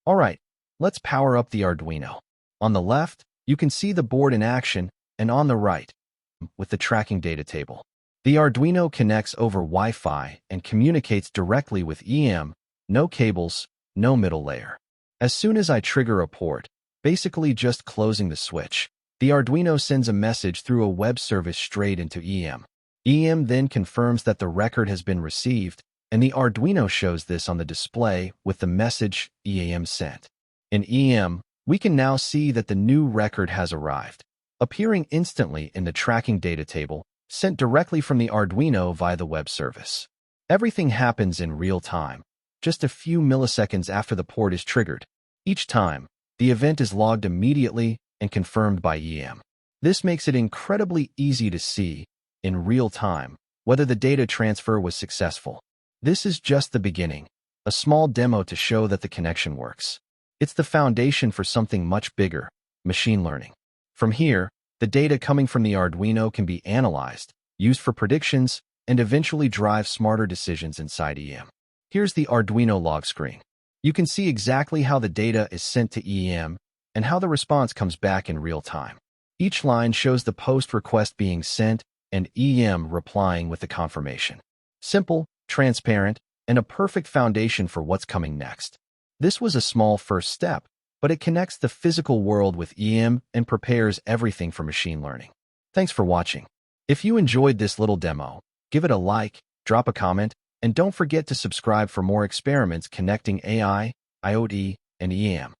Alright, let's power up the Arduino. On the left, you can see the board in action, and on the right, with the tracking data table. The Arduino connects over Wi-Fi and communicates directly with EAM, no cables, no middle layer. As soon as I trigger a port, basically just closing the switch, the Arduino sends a message through a web service straight into EAM. EAM then confirms that the record has been received, and the Arduino shows this on the display with the message EAM SENT. In EAM, we can now see that the new record has arrived, appearing instantly in the tracking data table, sent directly from the Arduino via the web service. Everything happens in real time, just a few milliseconds after the port is triggered. Each time, the event is logged immediately and confirmed by EAM. This makes it incredibly easy to see, in real time, whether the data transfer was successful. This is just the beginning, a small demo to show that the connection works. It's the foundation for something much bigger, machine learning. From here, the data coming from the Arduino can be analyzed, used for predictions, and eventually drive smarter decisions inside EAM. Here's the Arduino log screen. You can see exactly how the data is sent to EAM and how the response comes back in real time. Each line shows the post request being sent and EAM replying with the confirmation. Simple, transparent, and a perfect foundation for what's coming next. This was a small first step, but it connects the physical world with EAM and prepares everything for machine learning. Thanks for watching. If you enjoyed this little demo, give it a like, drop a comment, and don't forget to subscribe for more experiments connecting AI, IoT, and EAM.